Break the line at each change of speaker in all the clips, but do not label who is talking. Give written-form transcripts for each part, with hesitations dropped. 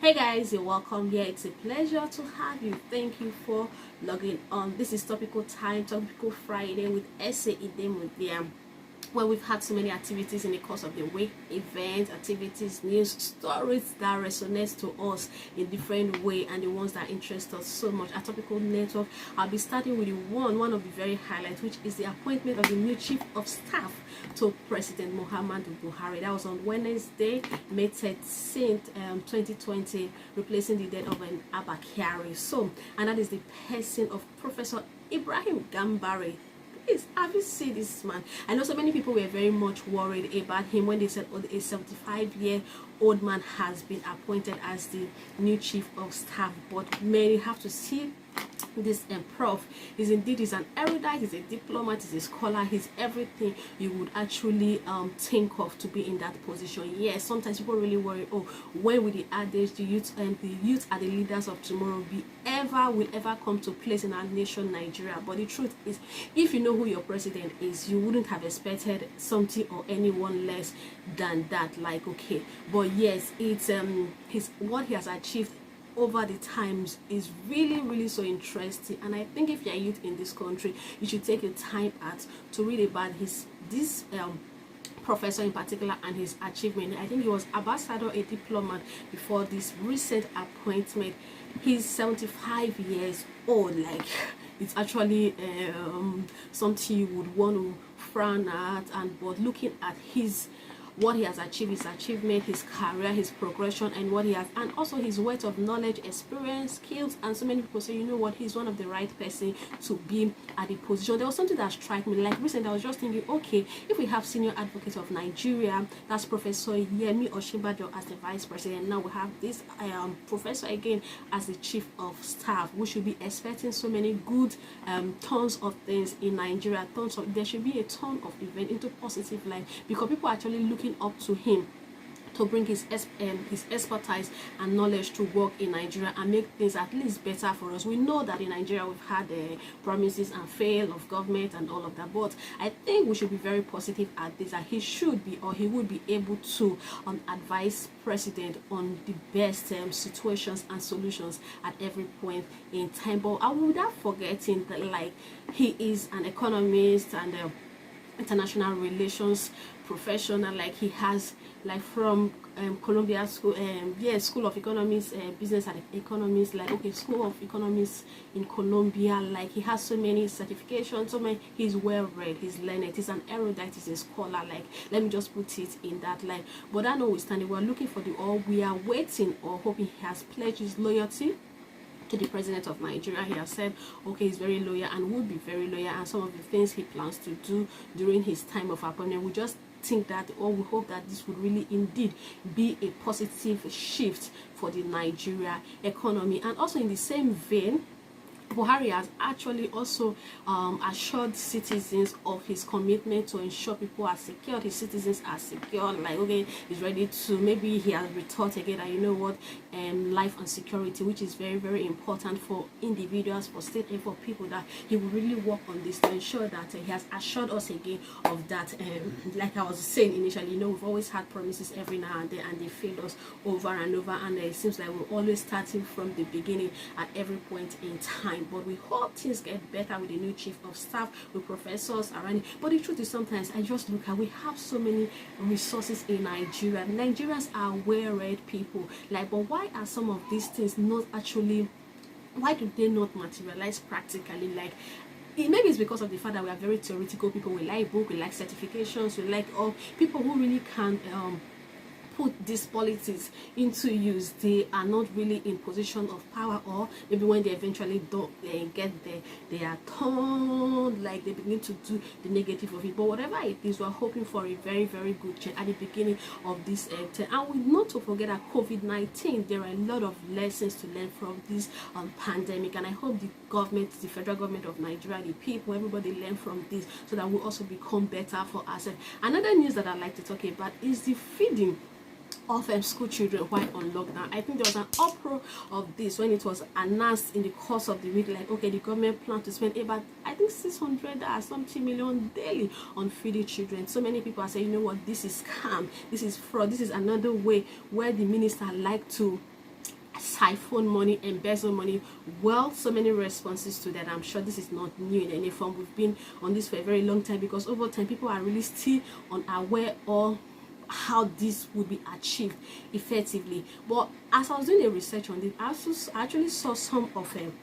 Hey guys, you're welcome here. It's a pleasure to have you. Thank you for logging on. This is Topical Time, Topical Friday with Essay Idem, where we've had so many activities in the course of the week, events, activities, news, stories that resonate to us in different way, and the ones that interest us so much. Our topical network, I'll be starting with the one of the very highlights, which is the appointment of the new chief of staff to President Muhammadu Buhari. That was on Wednesday, May 13th, 2020, replacing the death of an Abakari. So, and that is the person of Professor Ibrahim Gambari. Have you seen this man? I know so many people were very much worried about him when they said, oh, a 75-year-old man has been appointed as the new chief of staff. But many have to see this Prof is indeed an erudite, he's a diplomat, he's a scholar, he's everything you would actually think of to be in that position. Yes, sometimes people really worry, oh, when will the adage the youth are the leaders of tomorrow will ever come to place in our nation Nigeria? But the truth is, if you know who your president is, you wouldn't have expected something or anyone less than that. Like, okay, but yes, it's what he has achieved over the times is really so interesting, and I think if you're a youth in this country, you should take your time out to read about this professor in particular and his achievement. I think he was ambassador, a diplomat before this recent appointment. He's 75 years old. Like, it's actually something you would want to frown at, but looking at what he has achieved, his achievement, his career, his progression, and what he has, and also his wealth of knowledge, experience, skills, and so many people say, you know what, he's one of the right person to be at the position. There was something that struck me, like recently I was just thinking, okay, if we have senior advocate of Nigeria, that's Professor Yemi Osinbajo as the vice president, now we have this professor again as the chief of staff. We should be expecting so many good tons of things in Nigeria. There should be a ton of event into positive light, because people are actually looking up to him to bring his expertise and knowledge to work in Nigeria and make things at least better for us. We know that in Nigeria we've had promises and fail of government and all of that, but I think we should be very positive at this, that he should be, or he would be able to advise president on the best situations and solutions at every point in time. But I without forgetting that, like, he is an economist and international relations professional. Like, he has, like, from Columbia School, School of Economics, Business and Economics, like, okay, School of Economics in Columbia. Like, he has so many certifications, he's well read, he's learned, he's an erudite, he's a scholar. Like, let me just put it in that line. But that notwithstanding, we're looking for we are waiting or hoping he has pledged his loyalty to the president of Nigeria. He has said, okay, he's very loyal and would be very loyal, and some of the things he plans to do during his time of appointment, we just think that, or we hope that this would really indeed be a positive shift for the Nigeria economy. And also in the same vein, Buhari has actually also assured citizens of his commitment to ensure people are secure, his citizens are secure. Like, okay, he's ready to, maybe he has rethought again, and you know what, life and security, which is very important for individuals, for state, and for people, that he will really work on this to ensure that he has assured us again of that. Like I was saying initially, you know, we've always had promises every now and then, and they failed us over and over, and it seems like we're always starting from the beginning at every point in time. But we hope things get better with the new chief of staff, with professors around. But the truth is, sometimes I just look at, we have so many resources in Nigeria. Nigerians are well-read people. Like, but why are some of these things not actually, why do they not materialize practically? Like, maybe it's because of the fact that we are very theoretical people. We like books, we like certifications, we like all people who really can put these politics into use. They are not really in position of power, or maybe when they eventually don't get there, they are turned, like, they begin to do the negative of it. But whatever it is, we're hoping for a very good change at the beginning of this term. And we not to forget that COVID-19, there are a lot of lessons to learn from this pandemic, and I hope the government, the federal government of Nigeria, the people, everybody learn from this, so that we also become better for ourselves. Another news that I'd like to talk about is the feeding of school children while on lockdown. I think there was an uproar of this when it was announced in the course of the week, like, okay, the government planned to spend about, I think, 600 or something million daily on feeding children. So many people are saying, you know what, this is scam, this is fraud, this is another way where the minister like to siphon money, embezzle money. Well, so many responses to that. I'm sure this is not new in any form. We've been on this for a very long time, because over time people are really still unaware of how this would be achieved effectively. But as I was doing a research on this, I actually saw some of them.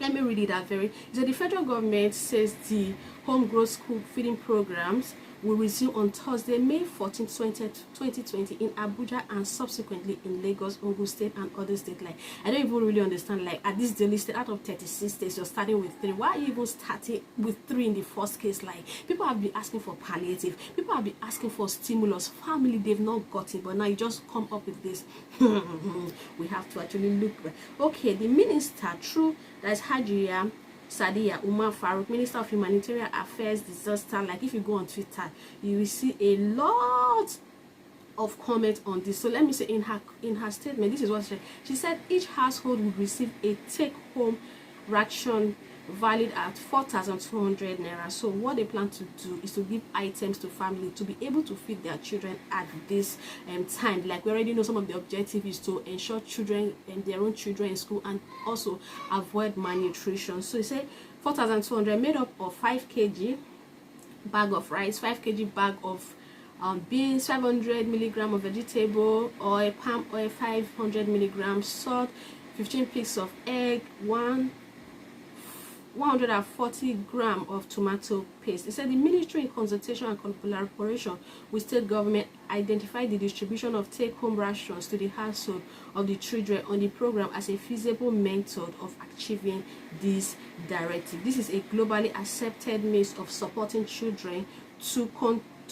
Let me read it out very. So the federal government says the home growth school feeding programs will resume on Thursday, May 14, 2020 in Abuja, and subsequently in Lagos, Ogun State, and other states. Like, I don't even really understand, like, at this daily state, out of 36 states, you're starting with 3. Why are you even starting with 3 in the first case? Like, people have been asking for palliative, people have been asking for stimulus, family, they've not got it, but now you just come up with this. We have to actually look back. Okay, the minister, true, that's Hajiya Sadiya Umar Farouk, Minister of Humanitarian Affairs, Disaster. Like, if you go on Twitter, you will see a lot of comments on this. So let me say, in her statement, this is what she said. Each household would receive a take-home ration valued at 4,200 naira. So what they plan to do is to give items to family to be able to feed their children at this time. Like, we already know some of the objective is to ensure children and their own children in school, and also avoid malnutrition. So he said 4,200 made up of 5 kg bag of rice, 5 kg bag of beans, 500 milligram of vegetable oil, palm oil, 500 milligrams salt, 15 pieces of egg, 140 grams of tomato paste. It said the ministry, in consultation and collaboration with state government, identified the distribution of take-home rations to the household of the children on the program as a feasible method of achieving this directive. This is a globally accepted means of supporting children to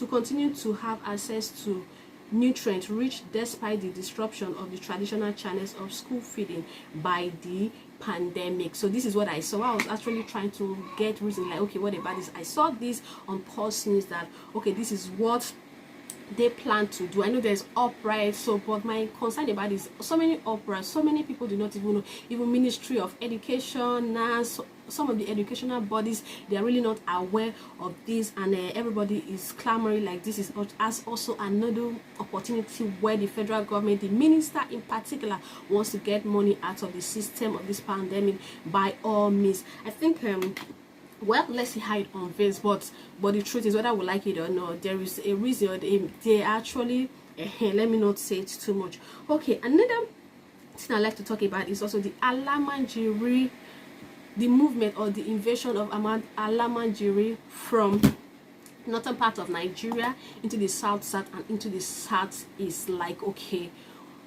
continue to have access to nutrient rich despite the disruption of the traditional channels of school feeding by the pandemic. So this is what I saw. I was actually trying to get reason, like, okay, what about this? I saw this on Pulse News that, okay, this is what they plan to do. I know there's upright, so but my concern about this, so many upright, so many people do not even know. Even Ministry of Education, NAS, some of the educational bodies, they are really not aware of this, and everybody is clamoring like this is as also another opportunity where the federal government, the minister in particular, wants to get money out of the system of this pandemic by all means. I think well, let's see how it unveils, but the truth is, whether we like it or not, there is a reason they actually let me not say it too much. Okay, another thing I like to talk about is also the ALAMAJIRI, the movement or the invasion of ALAMAJIRI from northern part of Nigeria into the south and into the south. Is like, okay,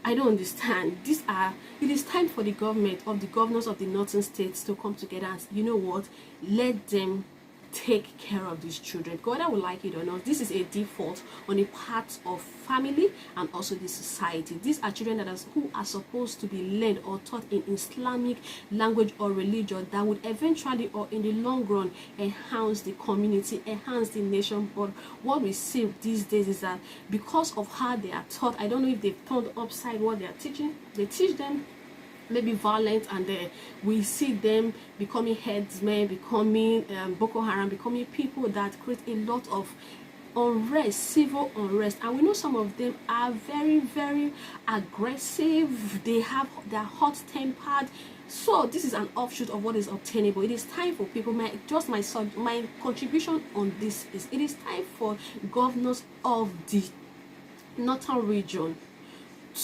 I don't understand. It is time for the governors of the northern states to come together and, you know what, let them take care of these children. Whether we like it or not, this is a default on the part of family and also the society. These are children who are supposed to be learned or taught in Islamic language or religion that would eventually or in the long run enhance the community, enhance the nation. But what we see these days is that because of how they are taught, I don't know if they've turned upside what they are teaching. They teach them maybe violent, and we see them becoming headsmen, becoming Boko Haram, becoming people that create a lot of unrest, civil unrest, and we know some of them are very, very aggressive. They're hot-tempered. So this is an offshoot of what is obtainable. It is time for people, my contribution on this is, it is time for governors of the northern region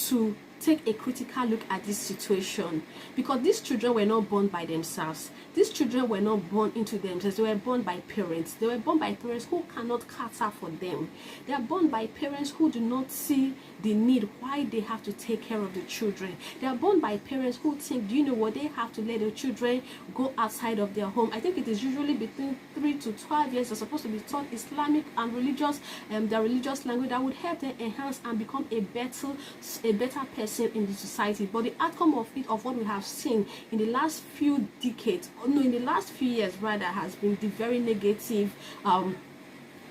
to take a critical look at this situation, because these children were not born by themselves. These children were not born into themselves. They were born by parents. They were born by parents who cannot cater for them. They are born by parents who do not see the need why they have to take care of the children. They are born by parents who think, do you know what, they have to let the children go outside of their home. I think it is usually between 3 to 12 years. They're supposed to be taught Islamic and religious, their religious language that would help them enhance and become a better person in the society. But the outcome of it, of what we have seen in the last few decades, in the last few years rather, has been the very negative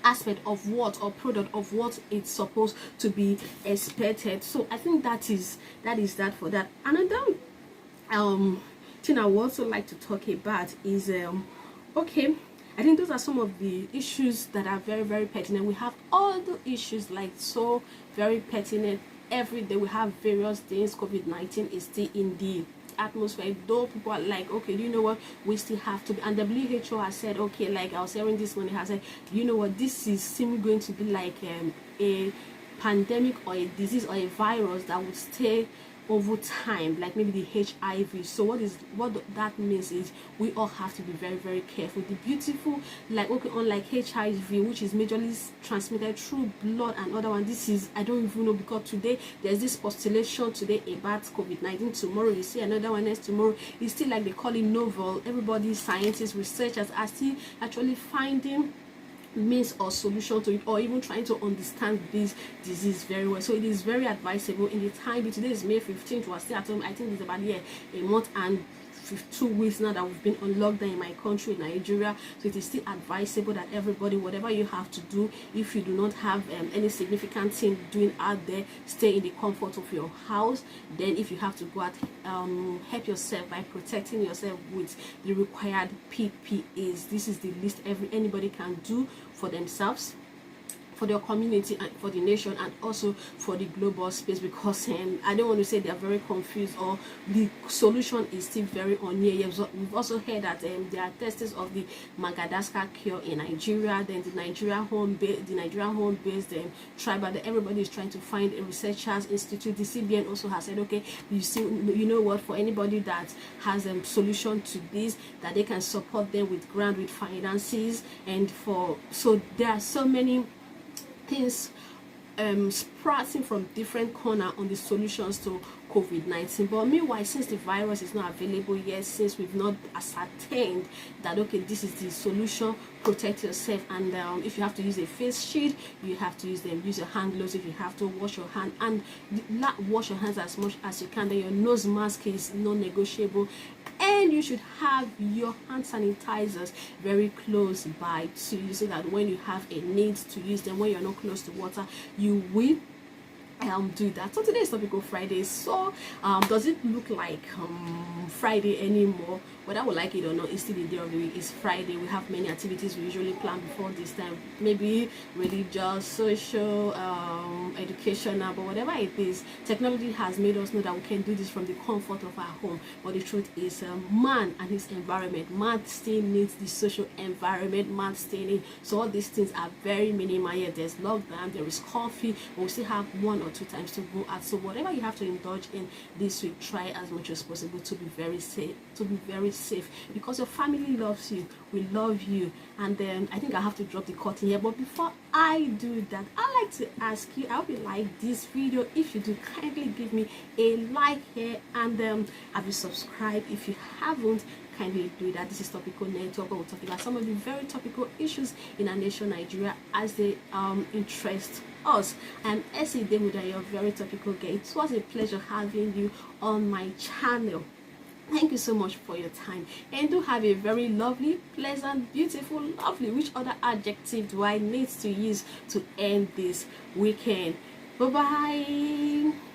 aspect of what, or product of what it's supposed to be expected. So I think that is that for that. Another thing I would also like to talk about is okay, I think those are some of the issues that are very, very pertinent. We have all the issues like so very pertinent, every day we have various things. COVID-19 is still in the atmosphere, though people are like, okay, you know what, we still have to be, and WHO has said, okay, like I was hearing this morning, has said, you know what, this is simply going to be like a pandemic or a disease or a virus that would stay over time, like maybe the HIV. So what that means is we all have to be very, very careful. The beautiful, like, okay, unlike HIV, which is majorly transmitted through blood, and other one, this is, I don't even know, because today there's this postulation today about COVID-19, tomorrow you see another one, next tomorrow it's still like they call it novel. Everybody, scientists, researchers are still actually finding means or solution to it, or even trying to understand this disease very well. So it is very advisable in the time. Today is May 15th, we're still at home. I think it's about a month and 2 weeks now that we've been on lockdown in my country, Nigeria. So it is still advisable that everybody, whatever you have to do, if you do not have any significant thing doing out there, stay in the comfort of your house. Then if you have to go out, help yourself by protecting yourself with the required PPEs. This is the least anybody can do for themselves, for their community, and for the nation, and also for the global space, because I don't want to say they're very confused or the solution is still very unclear. We've also heard that there are testers of the Madagascar cure in Nigeria, then the Nigerian home-based tribal, that everybody is trying to find a researchers institute. The CBN also has said, okay, you know what, for anybody that has a solution to this, that they can support them with grant, with finances, and so there are so many things sprouting from different corner on the solutions to COVID-19. But meanwhile, since the virus is not available yet, since we've not ascertained that, okay, this is the solution, protect yourself. And if you have to use a face shield, you have to use your hand gloves. If you have to wash your hand, and wash your hands as much as you can. Then your nose mask is non-negotiable, and you should have your hand sanitizers very close by to you, so that when you have a need to use them, when you're not close to water, you will do that. So today is Topical Friday. So does it look like Friday anymore? Whether we like it or not, it's still the day of the week. It's Friday. We have many activities we usually plan before this time, maybe religious, social, educational, but whatever it is, technology has made us know that we can do this from the comfort of our home. But the truth is, man and his environment, man still needs the social environment, man still needs, so all these things are very minimal. Yet there's lockdown, there is coffee, but we still have 1 or 2 times to go out. So whatever you have to indulge in this week, try as much as possible to be very safe, because your family loves you, we love you. And then I think I have to drop the curtain here, but before I do that, I like to ask you, I hope you like this video. If you do, kindly give me a like here, and have you subscribed? If you haven't, kindly do that. This is Topical Network, where we're talking about some of the very topical issues in our nation, Nigeria, as they interest us. I'm Essie Demuda, your very topical guy. It was a pleasure having you on my channel. Thank you so much for your time, and do have a very lovely, pleasant, beautiful, lovely, which other adjective do I need to use to end this weekend? Bye bye.